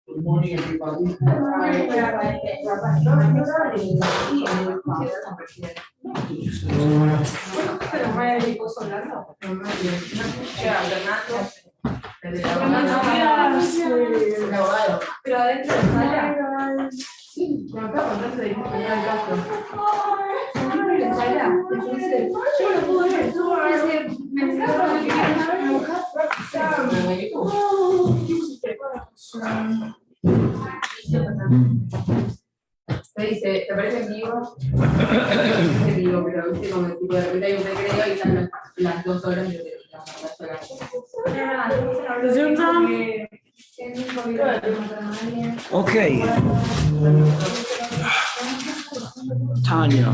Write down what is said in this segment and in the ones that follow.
Good morning, everybody. Dice, ¿te parece en vivo? En vivo, pero viste como el tipo de repente hay un recreo y están las 2 horas de Okay. Tanya.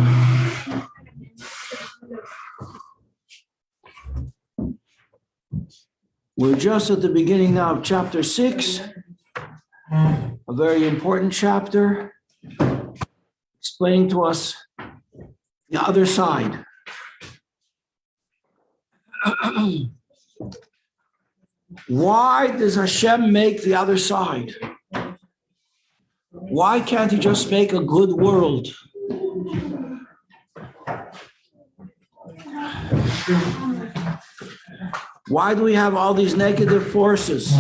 We're just at the beginning now of chapter 6, a very important chapter, explaining to us the other side. Why does Hashem make the other side? Why can't he just make a good world? Why do we have all these negative forces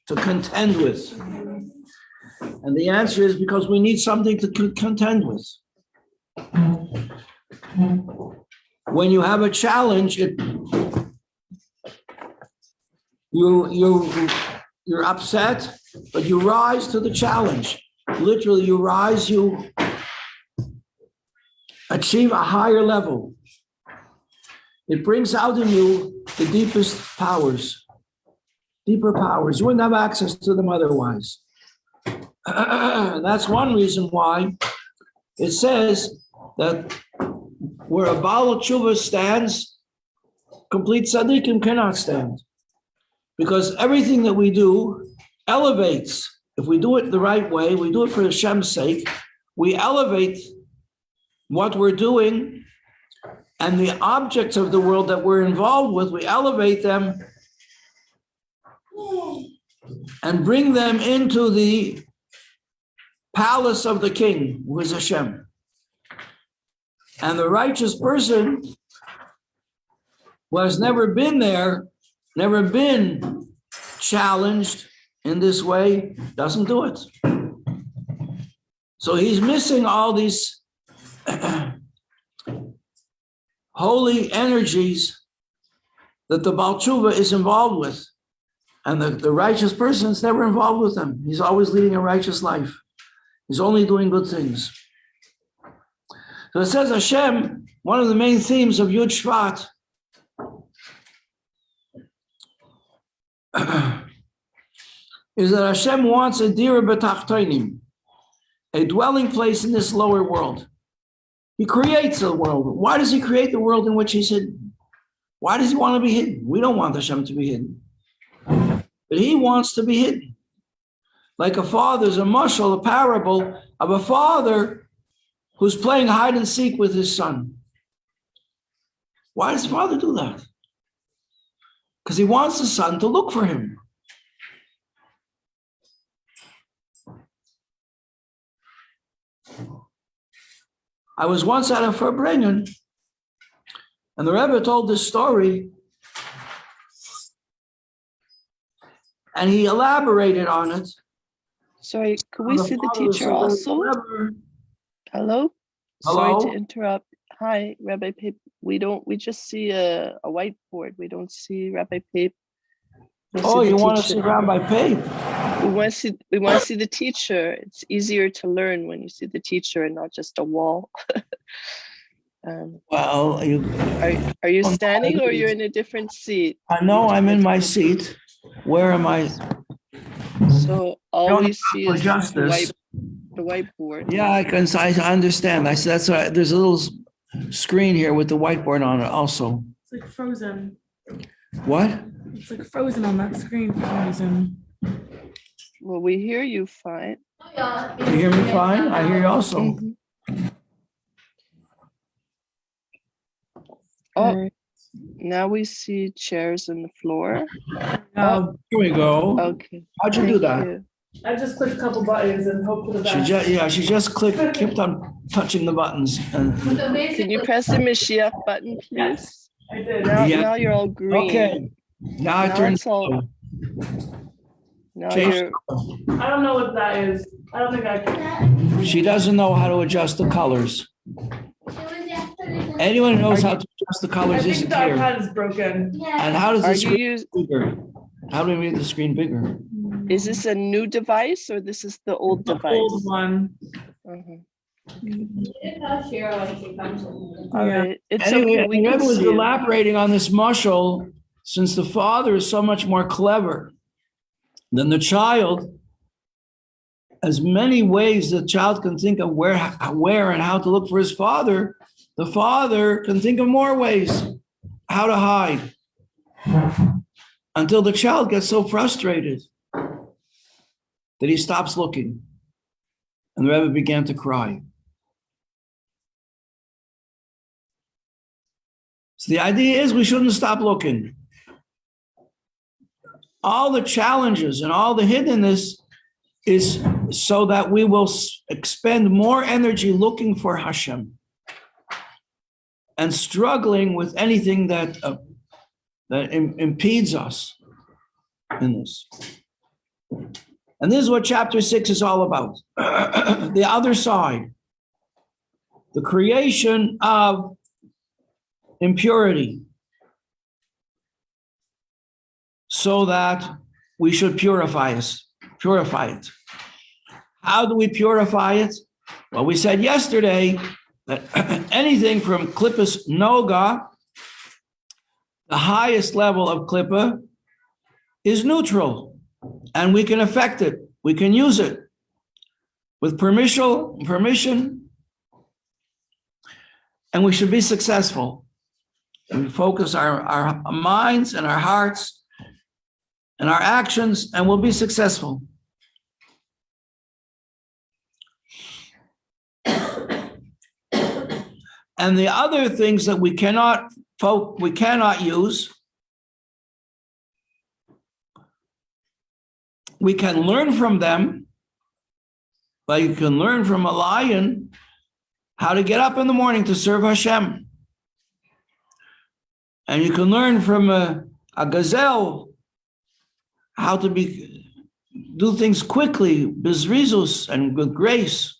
to contend with? And the answer is because we need something to contend with. When you have a challenge, you're upset, but you rise to the challenge. Literally, you rise, you achieve a higher level. It brings out in you the deepest powers, deeper powers. You wouldn't have access to them otherwise. And that's one reason why it says that where a Baal Tshuva stands, complete tzaddikim cannot stand. Because everything that we do elevates. If we do it the right way, we do it for Hashem's sake, we elevate what we're doing and the objects of the world that we're involved with, we elevate them and bring them into the palace of the king, who is Hashem. And the righteous person who has never been there, never been challenged in this way, doesn't do it. So he's missing all these holy energies that the Baal Tshuva is involved with. And the righteous person is never involved with them. He's always leading a righteous life. He's only doing good things. So it says Hashem, one of the main themes of Yud Shvat is that Hashem wants a dira b'tachtonim, a dwelling place in this lower world. He creates a world. Why does he create the world in which he's hidden? Why does he want to be hidden? We don't want Hashem to be hidden. But he wants to be hidden. Like a father's a mashal, a parable of a father who's playing hide and seek with his son. Why does the father do that? Because he wants the son to look for him. I was once at a Farbrengen, and the Rebbe told this story, and he elaborated on it. Sorry, could we see the teacher also? Hello? Hello? Sorry to interrupt. Hi, Rabbi Pape. We just see a whiteboard. We don't see Rabbi Pape. Oh, you want to see Rabbi Pape? We want to see the teacher. It's easier to learn when you see the teacher and not just a wall. Well, are you standing or you're in a different seat? I know I'm in my seat. Where am I? So all we see is the whiteboard. Yeah, I understand. I said that's right. There's a little screen here with the whiteboard on it also. It's like frozen. What? It's like frozen on that screen for some reason. Well, we hear you fine. You hear me fine? I hear you also. Mm-hmm. Oh, now we see chairs on the floor. Here we go. Okay. How'd you do that? I just clicked a couple buttons and hope for the She best. just kept on touching the buttons. And, So Can you basically, press the Mashiach button, please? I did. Now, Yeah. now you're all green. okay, now I Now turn. it's all. Now Change. you're. I don't know what that is. I don't think I can. She doesn't know how to adjust the colors. Anyone who knows how to adjust the I colors think isn't the here. iPad is broken. And how does Are the you screen use? bigger? How do we make the screen bigger? Is this a new device or this is the old The device? old one. Mhm. share when she comes in. All Yeah. right. It's Anyway, okay. We can Rebbe was see it. elaborating on this mushal, since the father is so much more clever than the child. As many ways the child can think of where and how to look for his father, the father can think of more ways how to hide, until the child gets so frustrated that he stops looking. And the Rebbe began to cry. So the idea is we shouldn't stop looking. All the challenges and all the hiddenness is so that we will expend more energy looking for Hashem and struggling with anything that impedes us in this. And this is what chapter 6 is all about. The other side, the creation of impurity, so that we should purify it. How do we purify it? Well, we said yesterday that anything from klippas noga, the highest level of klippa, is neutral, and we can affect it. We can use it with permission, and we should be successful. And we focus our minds and our hearts and our actions, and we'll be successful. And the other things that we cannot use, we can learn from them. Like you can learn from a lion how to get up in the morning to serve Hashem. And you can learn from a gazelle how to do things quickly, bezrizus, and with grace.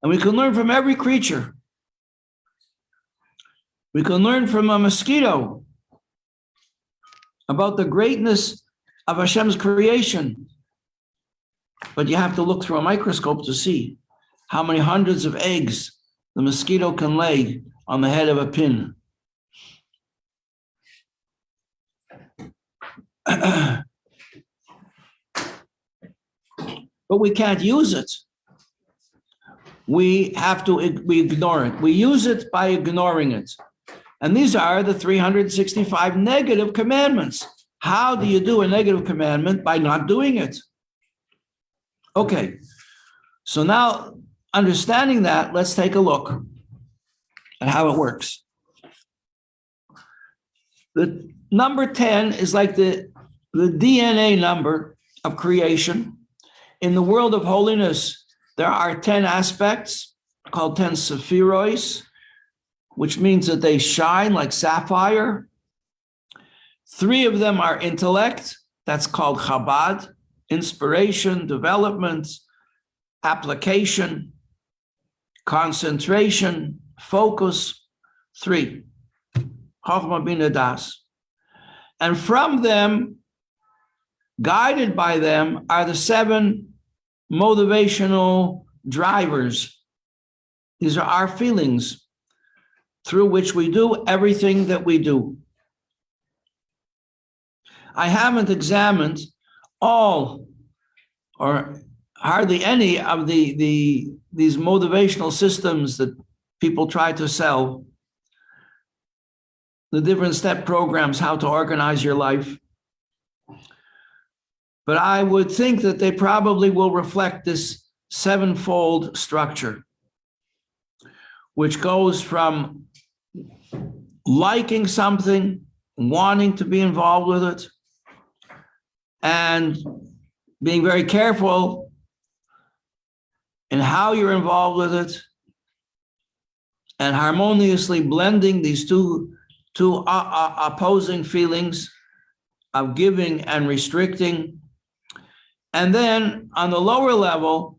And we can learn from every creature. We can learn from a mosquito about the greatness of Hashem's creation. But you have to look through a microscope to see how many hundreds of eggs the mosquito can lay on the head of a pin. But we can't use it. We ignore it. We use it by ignoring it. And these are the 365 negative commandments. How do you do a negative commandment? By not doing it. Okay, so now understanding that, let's take a look at how it works. The number 10 is like the DNA number of creation. In the world of holiness, there are 10 aspects called 10 sephiros, which means that they shine like sapphire. 3 of them are intellect, that's called Chabad, inspiration, development, application, concentration, focus. 3, Chochmah Bina Das. And from them, guided by them, are the 7 motivational drivers. These are our feelings through which we do everything that we do. I haven't examined all or hardly any of these motivational systems that people try to sell, the different step programs, how to organize your life. But I would think that they probably will reflect this 7-fold structure, which goes from liking something, wanting to be involved with it, and being very careful in how you're involved with it, and harmoniously blending these two opposing feelings of giving and restricting. And then on the lower level,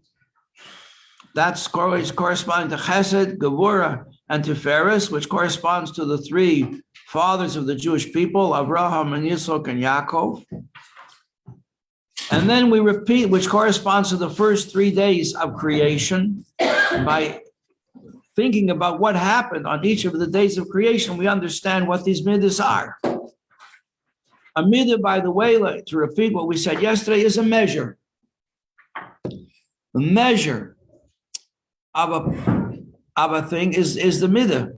that's corresponding to Chesed, Gevurah, and Teves, which corresponds to the three fathers of the Jewish people, Abraham and Yitzchak and Yaakov. And then we repeat, which corresponds to the first 3 days of creation. By thinking about what happened on each of the days of creation, we understand what these midas are. A midah, by the way, like to repeat what we said yesterday, is a measure. The measure of a thing is the midah.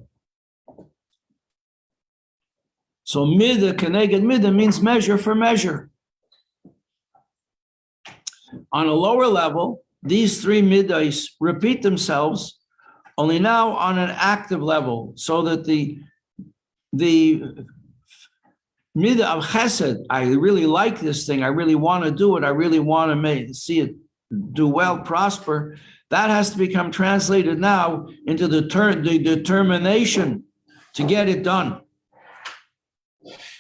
So midah, keneged midah, means measure for measure. On a lower level, these three midas repeat themselves, only now on an active level, so that the midah of chesed, I really like this thing, I really want to do it, I really want to see it do well, prosper, that has to become translated now into the determination to get it done.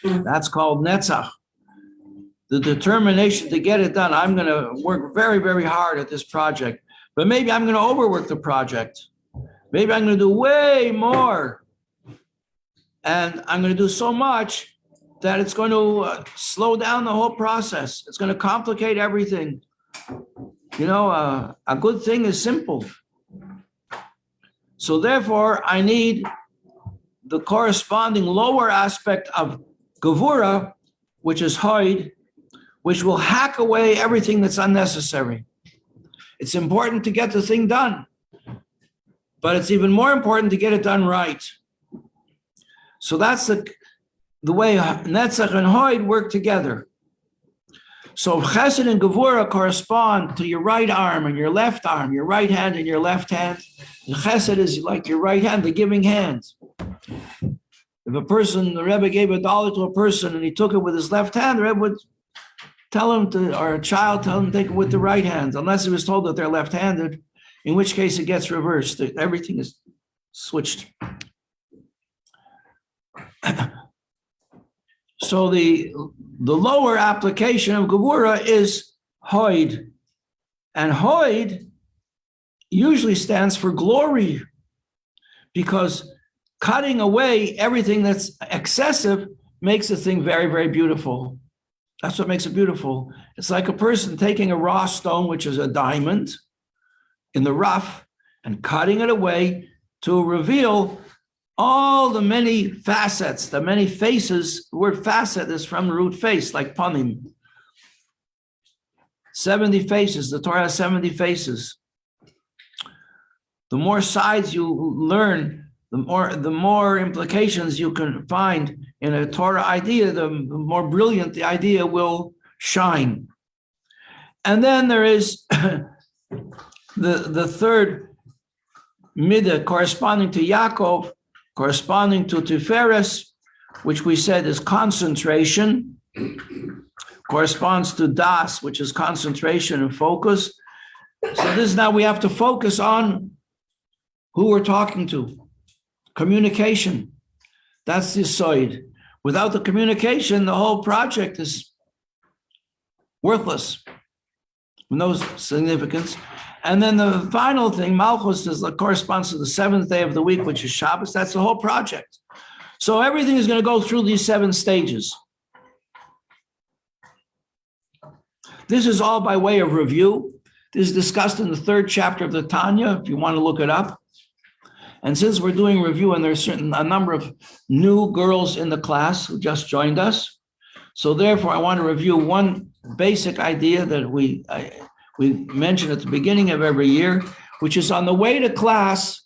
That's called netzach. The determination to get it done. I'm going to work very, very hard at this project, but maybe I'm going to overwork the project. Maybe I'm going to do way more. And I'm going to do so much that it's going to slow down the whole process. It's going to complicate everything. You know, a good thing is simple. So therefore, I need the corresponding lower aspect of Gevurah, which is Hoid, which will hack away everything that's unnecessary. It's important to get the thing done, but it's even more important to get it done right. So that's the way Netzach and Hoid work together. So Chesed and Gevurah correspond to your right arm and your left arm, your right hand and your left hand. And Chesed is like your right hand, the giving hand. If a person, the Rebbe gave $1 to a person and he took it with his left hand, the Rebbe would tell him to, or a child tell him to take it with the right hand, unless he was told that they're left-handed, in which case it gets reversed. Everything is switched. So the lower application of Gevurah is Hoid. And Hoid usually stands for glory, because cutting away everything that's excessive makes a thing very, very beautiful. That's what makes it beautiful. It's like a person taking a raw stone, which is a diamond, in the rough, and cutting it away to reveal all the many facets, the many faces. The word facet is from the root face, like panim. 70 faces. The Torah has 70 faces. The more sides you learn, the more implications you can find in a Torah idea, the more brilliant the idea will shine. And then there is the third midah corresponding to Yaakov, corresponding to Teves, which we said is concentration, corresponds to Das, which is concentration and focus. So this is now we have to focus on who we're talking to. Communication. That's the side. Without the communication, the whole project is worthless, no significance. And then the final thing, Malchus, corresponds to the seventh day of the week, which is Shabbos. That's the whole project. So everything is going to go through these 7 stages. This is all by way of review. This is discussed in the 3rd chapter of the Tanya, if you want to look it up. And since we're doing review, and there's a number of new girls in the class who just joined us, so therefore I want to review one basic idea that we mention at the beginning of every year, which is on the way to class,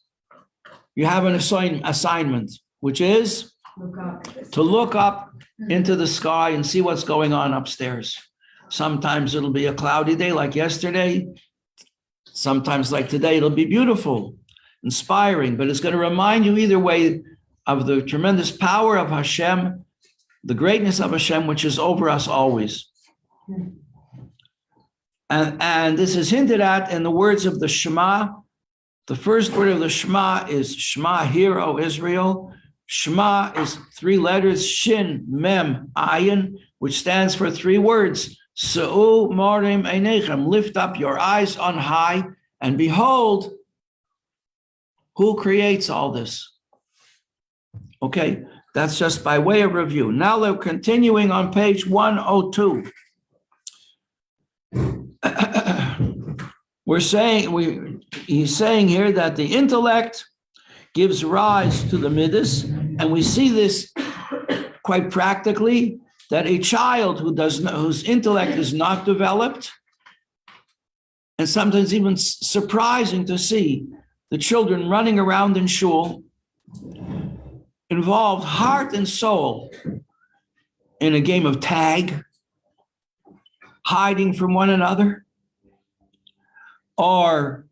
you have an assignment, which is to look up into the sky and see what's going on upstairs. Sometimes it'll be a cloudy day like yesterday. Sometimes like today, it'll be beautiful, inspiring, but it's going to remind you either way of the tremendous power of Hashem, the greatness of Hashem, which is over us always. And this is hinted at in the words of the Shema. The first word of the Shema is Shema, hear, O Israel. Shema is 3 letters, Shin, Mem, Ayin, which stands for 3 words. Se'u marim einechem, lift up your eyes on high, and behold, who creates all this? Okay, that's just by way of review. Now we're continuing on page 102. He's saying here that the intellect gives rise to the midas, and we see this quite practically, that a child whose intellect is not developed, and sometimes even surprising to see the children running around in shul, involved heart and soul in a game of tag, hiding from one another, or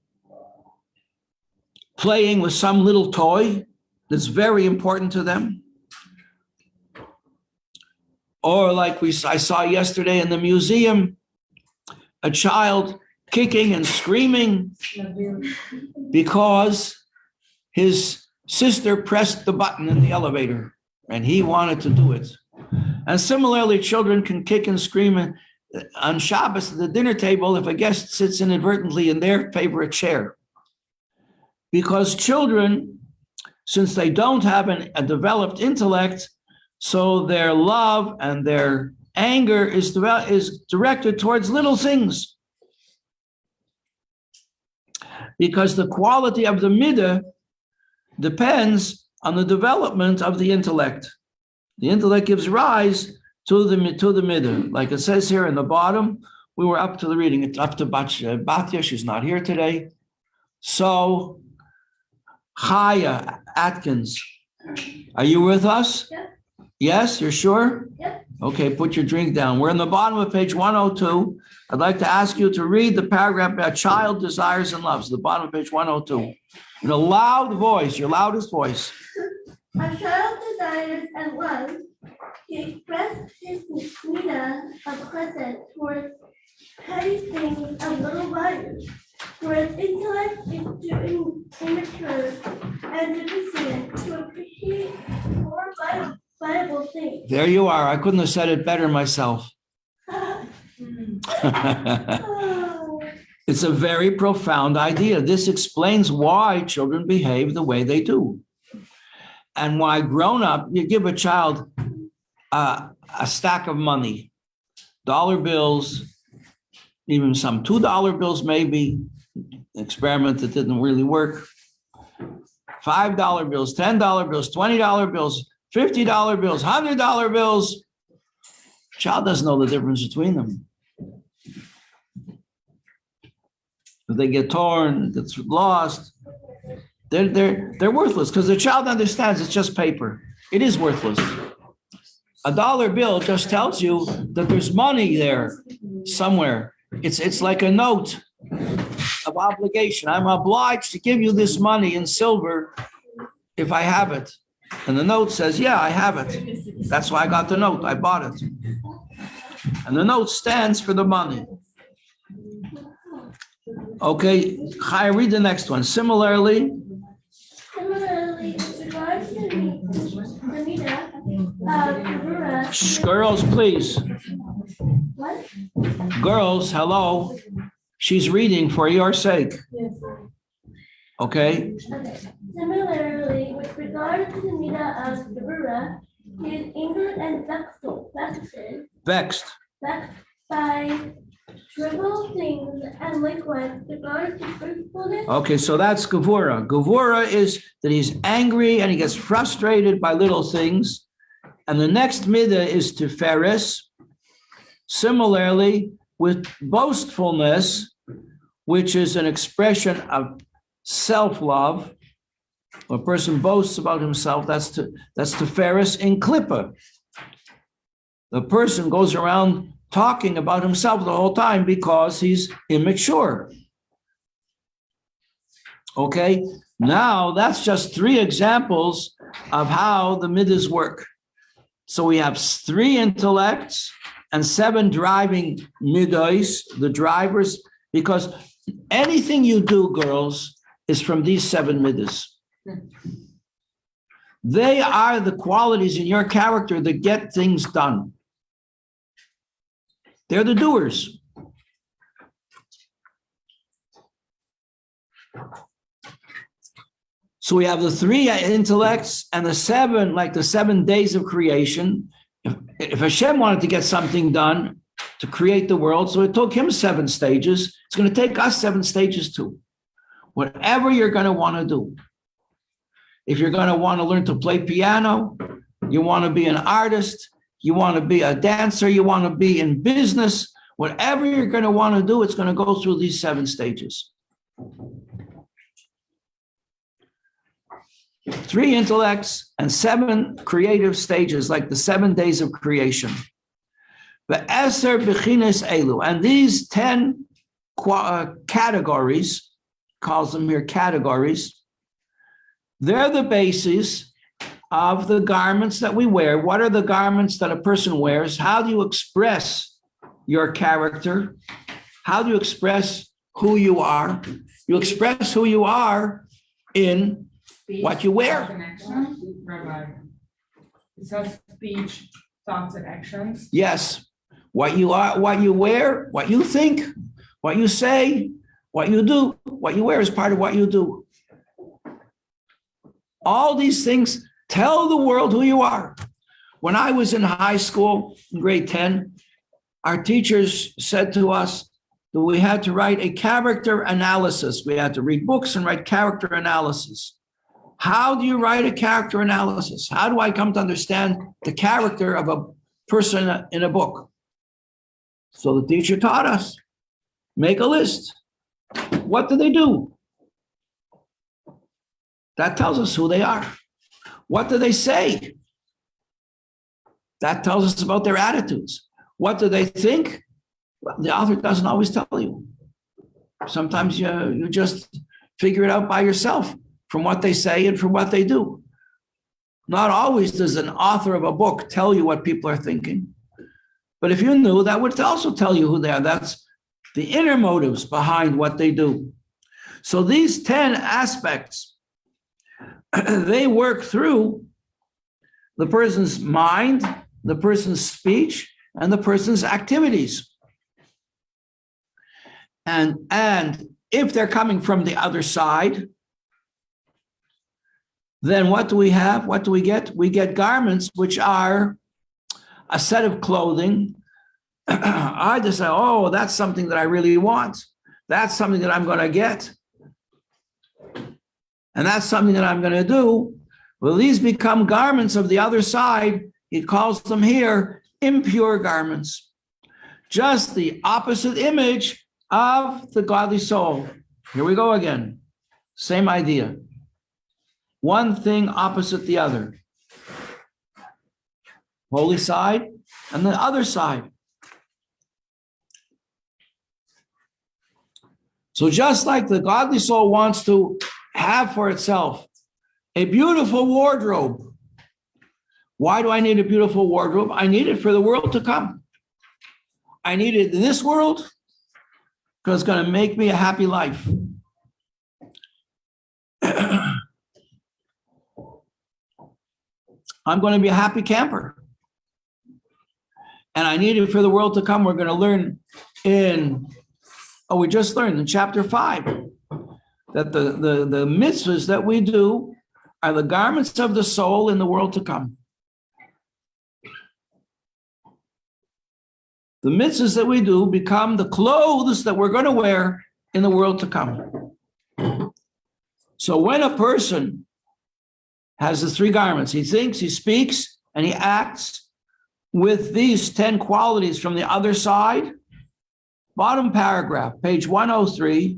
playing with some little toy that's very important to them. Or like I saw yesterday in the museum, a child kicking and screaming because his sister pressed the button in the elevator and he wanted to do it. And similarly, children can kick and scream on Shabbos at the dinner table if a guest sits inadvertently in their favorite chair. Because children, since they don't have a developed intellect, so their love and their anger is directed towards little things. Because the quality of the midah depends on the development of the intellect. The intellect gives rise to the midah. Like it says here in the bottom, we were up to the reading. It's up to Batya. She's not here today. So, Chaya Atkins, are you with us? Yeah. Yes, you're sure? Yep. Okay, put your drink down. We're in the bottom of page 102. I'd like to ask you to read the paragraph about child desires and loves, the bottom of page 102. In a loud voice, your loudest voice. A child desires and loves to express his midah of chesed towards petty things of little value, for his intellect is too immature and deficient to appreciate more viable things. There you are. I couldn't have said it better myself. It's a very profound idea. This explains why children behave the way they do. And why grown up, you give a child a stack of money, dollar bills, even some $2 bills maybe, experiment that didn't really work, $5 bills, $10 bills, $20 bills, $50 bills, $100 bills. Child doesn't know the difference between them. If they get torn, gets lost, they're worthless because the child understands it's just paper. It is worthless. A dollar bill just tells you that there's money there somewhere. It's like a note of obligation. I'm obliged to give you this money in silver if I have it. And the note says, yeah, I have it. That's why I got the note. I bought it. And the note stands for the money. Okay, Chai, read the next one. Similarly, with regards to the midah of Gevurah, shh, girls, please. what? Girls, hello. She's reading for your sake. Okay? Okay. Similarly, with regard to the midah of Gevurah, he is angered and Vexed. vexed by trivial things, and likewise regard to truthfulness. Okay, so that's Gevura. Gevura is that he's angry and he gets frustrated by little things. And the next midah is Teves. Similarly, with boastfulness, which is an expression of self-love, a person boasts about himself, that's Teves in Klippa. The person goes around talking about himself the whole time because he's immature. Okay, now that's just 3 examples of how the midas work. So we have 3 intellects, and 7 driving midos, the drivers, because anything you do, girls, is from these 7 midos. They are the qualities in your character that get things done. They're the doers. So we have the 3 intellects and the 7, like the 7 days of creation. If Hashem wanted to get something done to create the world, so it took him 7 stages, it's going to take us 7 stages too. Whatever you're going to want to do. If you're going to want to learn to play piano, you want to be an artist, you want to be a dancer, you want to be in business, whatever you're going to want to do, it's going to go through these 7 stages. 3 intellects and 7 creative stages, like the 7 days of creation. Ve'eser b'chines elu, and these 10 categories, calls them here categories, they're the basis of the garments that we wear. What are the garments that a person wears? How do you express your character? How do you express who you are? You express who you are in what you wear. It says speech, thoughts, and actions. Yes. What you are, what you wear, what you think, what you say, what you do, what you wear is part of what you do. All these things tell the world who you are. When I was in high school, in grade 10, our teachers said to us that we had to write a character analysis. We had to read books and write character analysis. How do you write a character analysis? How do I come to understand the character of a person in a book? So the teacher taught us, make a list. What do they do? That tells us who they are. What do they say? That tells us about their attitudes. What do they think? Well, the author doesn't always tell you. Sometimes you just figure it out by yourself from what they say and from what they do. Not always does an author of a book tell you what people are thinking. But if you knew, that would also tell you who they are. That's the inner motives behind what they do. So these 10 aspects, they work through the person's mind, the person's speech, and the person's activities. And if they're coming from the other side, then what do we have? What do we get? We get garments which are a set of clothing. I just say, oh, that's something that I really want. That's something that I'm going to get. And that's something that I'm going to do. Well, these become garments of the other side. He calls them here impure garments. Just the opposite image of the godly soul. Here we go again. Same idea. One thing opposite the other. Holy side and the other side. So just like the godly soul wants to have for itself a beautiful wardrobe. Why do I need a beautiful wardrobe? I need it for the world to come. I need it in this world because it's going to make me a happy life. I'm going to be a happy camper. And I need it for the world to come. We're going to learn we just learned in chapter 5 that the mitzvahs that we do are the garments of the soul in the world to come. The mitzvahs that we do become the clothes that we're going to wear in the world to come. So when a person has the 3 garments, he thinks, he speaks, and he acts with these 10 qualities from the other side. Bottom paragraph, page 103.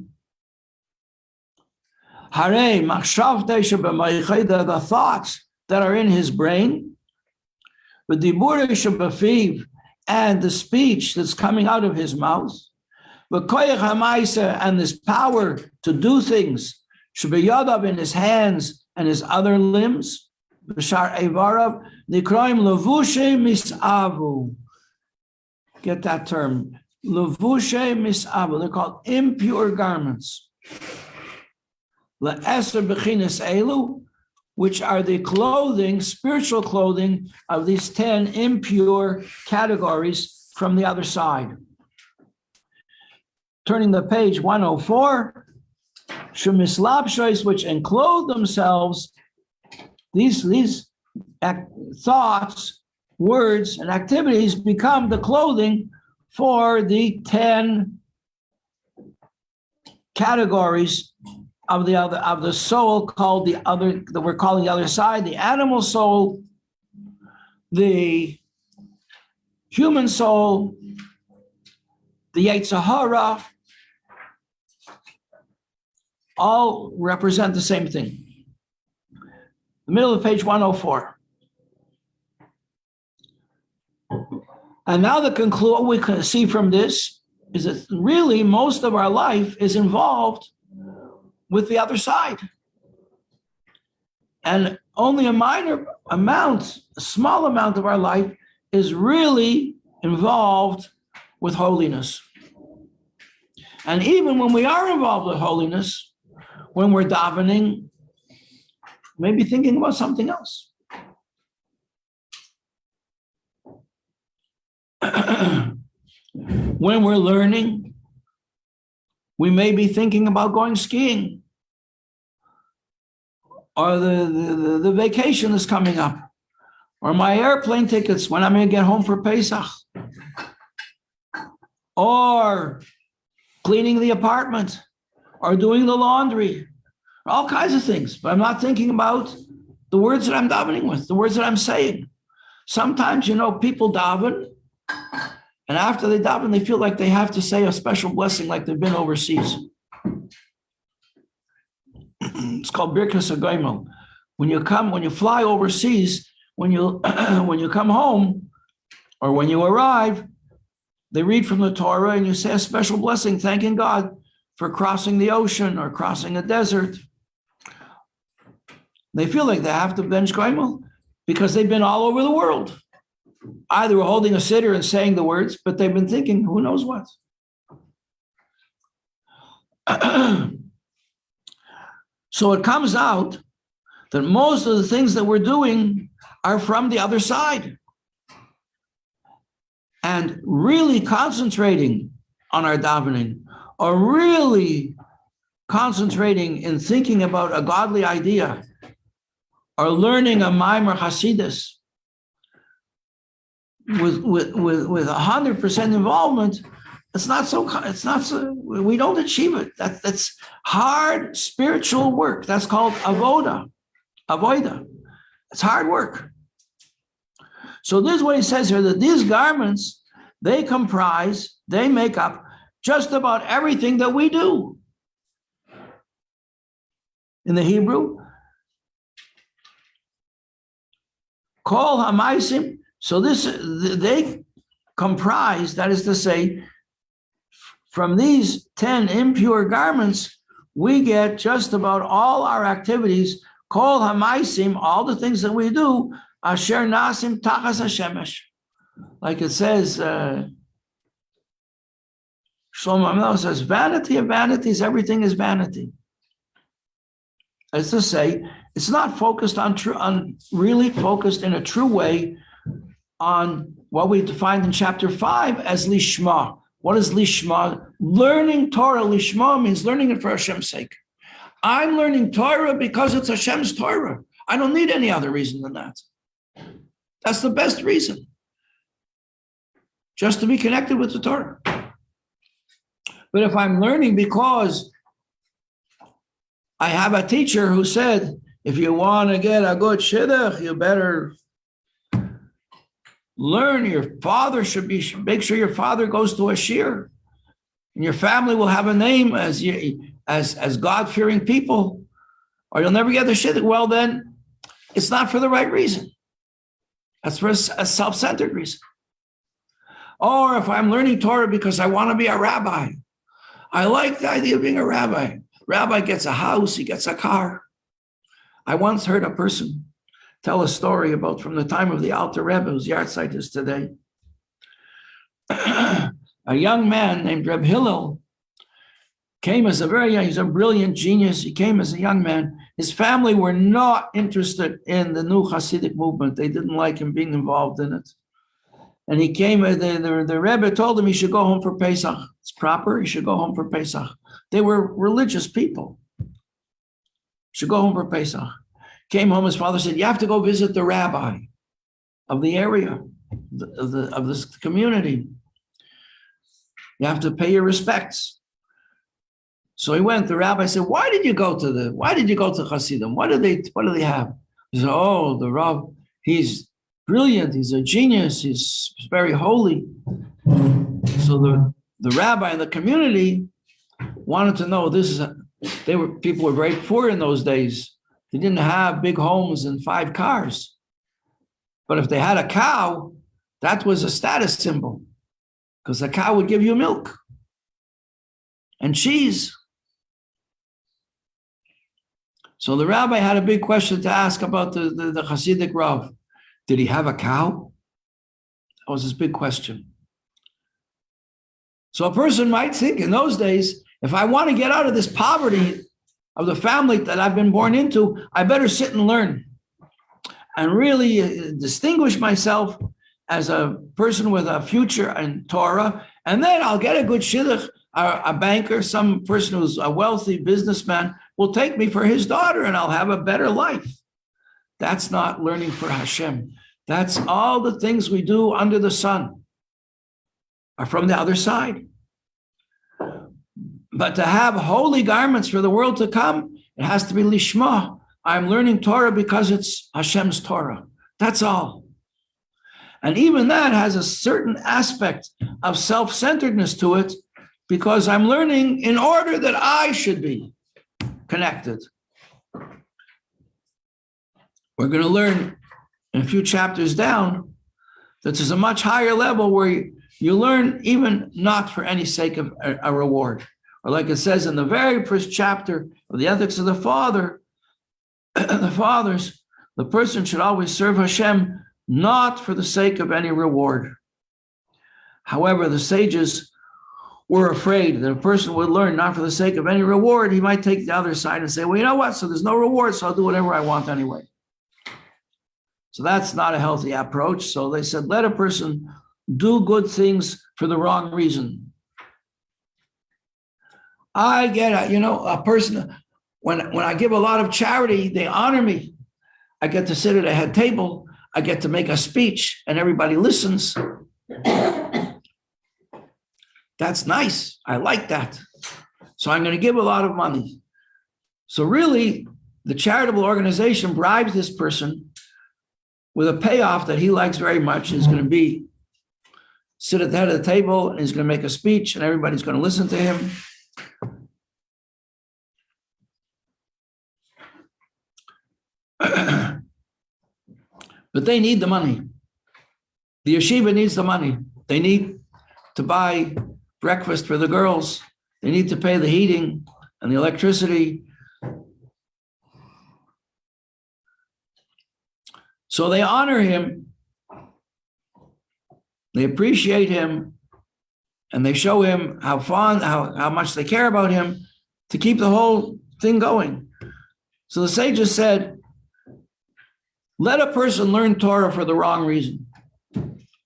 The thoughts that are in his brain, and the speech that's coming out of his mouth, and this power to do things, in his hands and his other limbs, get that term. Levushe mis'aba, they're called impure garments. Le'eser bechinas elu, which are the clothing, spiritual clothing of these 10 impure categories from the other side. Turning to page 104, Shemislabshois, which enclothe themselves, these thoughts, words, and activities become the clothing for the 10 categories of the soul called the other, that we're calling the other side, the animal soul, the human soul, the Yetzer Hara, all represent the same thing. The middle of page 104. And now what we can see from this is that really most of our life is involved with the other side. And only a small amount of our life is really involved with holiness. And even when we are involved with holiness, when we're davening, maybe thinking about something else. When we're learning, we may be thinking about going skiing, or the vacation is coming up, or my airplane tickets when I'm going to get home for Pesach, or cleaning the apartment, or doing the laundry, all kinds of things. But I'm not thinking about the words that I'm davening with, the words that I'm saying. Sometimes, people daven, and after they daven, they feel like they have to say a special blessing, like they've been overseas. It's called Birkas HaGoimel. When you fly overseas, when you come home, or when you arrive, they read from the Torah, and you say a special blessing, thanking God for crossing the ocean or crossing a desert. They feel like they have to bench Goimel because they've been all over the world. Either holding a siddur and saying the words, but they've been thinking who knows what. So it comes out that most of the things that we're doing are from the other side. And really concentrating on our davening, or really concentrating in thinking about a godly idea, or learning a Maimer Hasidus with 100% involvement, we don't achieve it. That's hard spiritual work. That's called avoda. It's hard work. So this is what he says here, that these garments, they make up just about everything that we do. In the Hebrew, Kol Hamaisim, so they comprise, that is to say, from these 10 impure garments, we get just about all our activities, Kol Hamaisim, all the things that we do, Asher Nasim Tachas Hashemesh. Like it says, Shlomo Amel says, vanity of vanities, everything is vanity. As to say, it's not focused really focused in a true way on what we defined in chapter 5 as lishma. What is lishma? Learning Torah. Lishma means learning it for Hashem's sake. I'm learning Torah because it's Hashem's Torah. I don't need any other reason than that. That's the best reason. Just to be connected with the Torah. But if I'm learning because I have a teacher who said, if you want to get a good shidduch, you better learn. Your father should make sure your father goes to a shir, and your family will have a name as God-fearing people, or you'll never get the shidduch. Well, then it's not for the right reason. That's for a self-centered reason. Or if I'm learning Torah because I want to be a rabbi, I like the idea of being a rabbi. Rabbi gets a house, he gets a car. I once heard a person tell a story about from the time of the Alter Rebbe, whose yahrzeit is today. a young man named Reb Hillel came as a very young, he's a brilliant genius. He came as a young man. His family were not interested in the new Hasidic movement. They didn't like him being involved in it. And he came, the Rebbe told him he should go home for Pesach. It's proper, he should go home for Pesach. They were religious people. Should go home for Pesach. Came home, his father said, you have to go visit the rabbi of the area, of this community. You have to pay your respects. So he went. The rabbi said, why did you go to Hasidim? What do they have? He said, oh, the Rav, he's brilliant, he's a genius, he's very holy. So the rabbi in the community wanted to know, people were very poor in those days. They didn't have big homes and 5 cars. But if they had a cow, that was a status symbol, because the cow would give you milk and cheese. So the rabbi had a big question to ask about the Hasidic Rav. Did he have a cow? That was his big question. So a person might think in those days, if I want to get out of this poverty of the family that I've been born into, I better sit and learn and really distinguish myself as a person with a future in Torah, and then I'll get a good shidduch, a banker, some person who's a wealthy businessman will take me for his daughter, and I'll have a better life. That's not learning for Hashem. That's all the things we do under the sun are from the other side. But to have holy garments for the world to come, it has to be lishma. I'm learning Torah because it's Hashem's Torah. That's all. And even that has a certain aspect of self-centeredness to it, because I'm learning in order that I should be connected. We're going to learn in a few chapters down that there's a much higher level where you learn even not for any sake of a reward. Or like it says in the very first chapter of the Ethics of the Father, the fathers, the person should always serve Hashem not for the sake of any reward. However, the sages were afraid that a person would learn not for the sake of any reward. He might take the other side and say, well, you know what? So there's no reward, so I'll do whatever I want anyway. So that's not a healthy approach. So they said, let a person do good things for the wrong reason. I get a person, when I give a lot of charity, they honor me. I get to sit at a head table. I get to make a speech and everybody listens. That's nice. I like that. So I'm going to give a lot of money. So really, the charitable organization bribes this person with a payoff that he likes very much. Is going to be sit at the head of the table and he's going to make a speech and everybody's going to listen to him. But they need the money. The yeshiva needs the money. They need to buy breakfast for the girls. They need to pay the heating and the electricity. So they honor him, they appreciate him, and they show him how much they care about him to keep the whole thing going. So the sages said, let a person learn Torah for the wrong reason.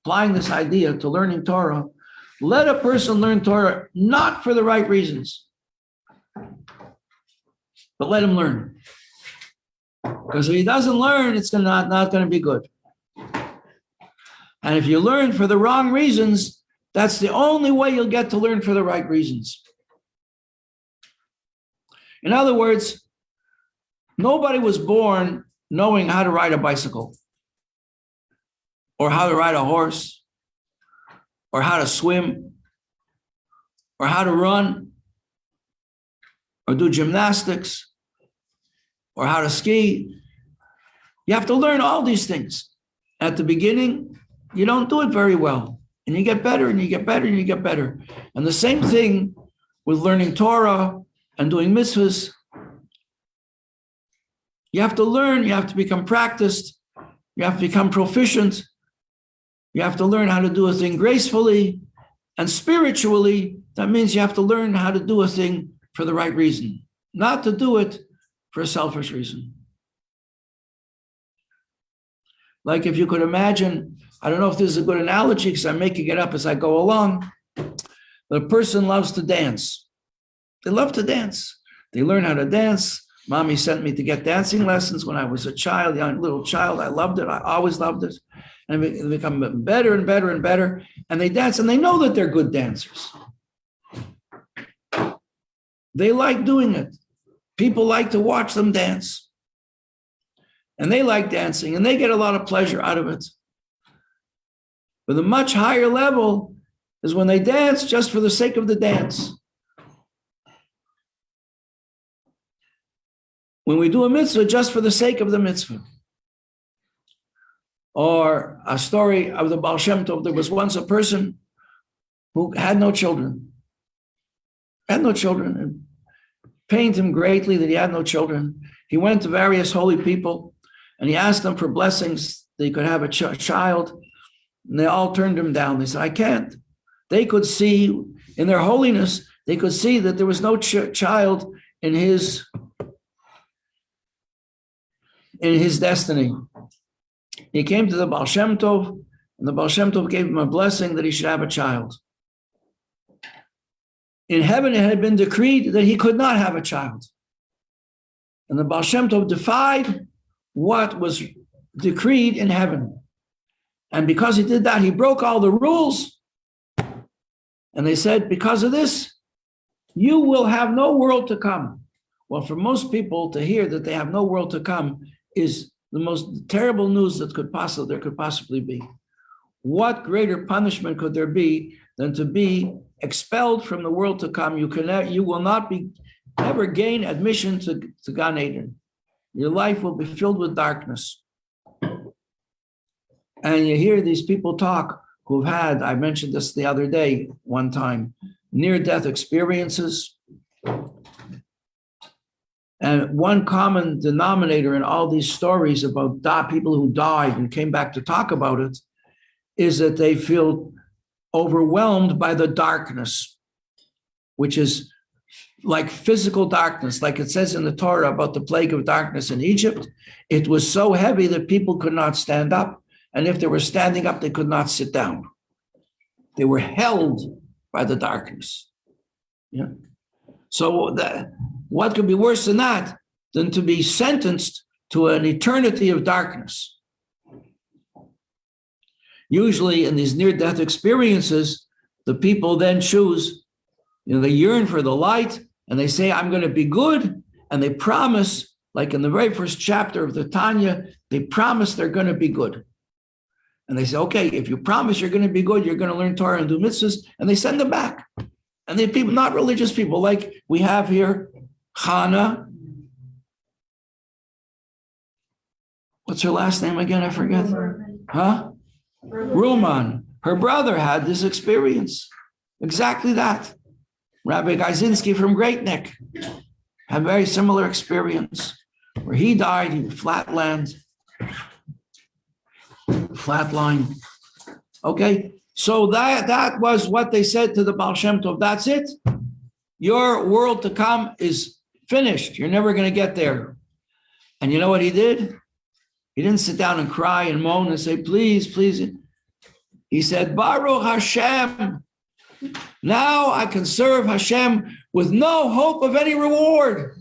Applying this idea to learning Torah, let a person learn Torah not for the right reasons, but let him learn. Because if he doesn't learn, it's not going to be good. And if you learn for the wrong reasons, that's the only way you'll get to learn for the right reasons. In other words, nobody was born knowing how to ride a bicycle, or how to ride a horse, or how to swim, or how to run, or do gymnastics, or how to ski. You have to learn all these things. At the beginning, you don't do it very well, and you get better, and you get better, and you get better. And the same thing with learning Torah and doing mitzvahs. You have to learn, you have to become practiced, you have to become proficient, you have to learn how to do a thing gracefully, And spiritually, that means you have to learn how to do a thing for the right reason, not to do it for a selfish reason. Like if you could imagine, I don't know if this is a good analogy because I'm making it up as I go along, but a person loves to dance. They love to dance. They learn how to dance. Mommy sent me to get dancing lessons when I was a child, young little child. I loved it. I always loved it. And they become better and better and better. And they dance and they know that they're good dancers. They like doing it. People like to watch them dance. And they like dancing and they get a lot of pleasure out of it. But the much higher level is when they dance just for the sake of the dance. When we do a mitzvah just for the sake of the mitzvah. Or a story of the Baal Shem Tov, there was once a person who had no children. Had no children. It pained him greatly that he had no children. He went to various holy people and he asked them for blessings that he could have a child. And they all turned him down. They said, I can't. They could see in their holiness, they could see that there was no child in his destiny. He came to the Baal Shem Tov, and the Baal Shem Tov gave him a blessing that he should have a child. In heaven, it had been decreed that he could not have a child. And the Baal Shem Tov defied what was decreed in heaven. And because he did that, he broke all the rules. And they said, because of this, you will have no world to come. Well, for most people to hear that they have no world to come is the most terrible news that there could possibly be. What greater punishment could there be than to be expelled from the world to come? You will not ever gain admission to Gan Eden. Your life will be filled with darkness. And you hear these people talk who've had, I mentioned this the other day, one time, near-death experiences. And one common denominator in all these stories about people who died and came back to talk about it is that they feel overwhelmed by the darkness, which is like physical darkness, like it says in the Torah about the plague of darkness in Egypt. It was so heavy that people could not stand up. And if they were standing up, they could not sit down. They were held by the darkness. Yeah. So what could be worse than that than to be sentenced to an eternity of darkness? Usually in these near-death experiences, the people then choose, they yearn for the light and they say, I'm going to be good. And they promise, like in the very first chapter of the Tanya, they promise they're going to be good. And they say, okay, if you promise you're going to be good, you're going to learn Torah and do mitzvahs, and they send them back. And they people, not religious people, like we have here, Hannah. What's her last name again? I forget. Huh? Ruman. Her brother had this experience. Exactly that. Rabbi Gazinski from Great Neck had a very similar experience where he died in flatland. Flatline. Okay, so that was what they said to the Baal Shem Tov. That's it. Your world to come is finished. You're never going to get there. And you know what he did? He didn't sit down and cry and moan and say, please, please. He said, Baruch Hashem. Now I can serve Hashem with no hope of any reward.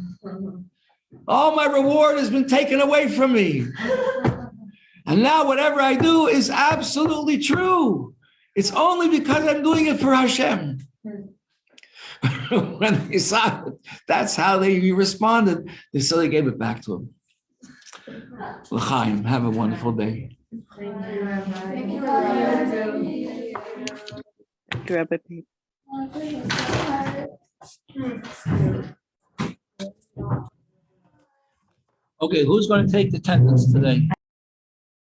All my reward has been taken away from me. And now whatever I do is absolutely true. It's only because I'm doing it for Hashem. When they saw it, that's how they responded. So they gave it back to him. L'chaim, have a wonderful day. Thank you, Rabbi. Rabbi Pape. Okay, who's going to take the attendance today?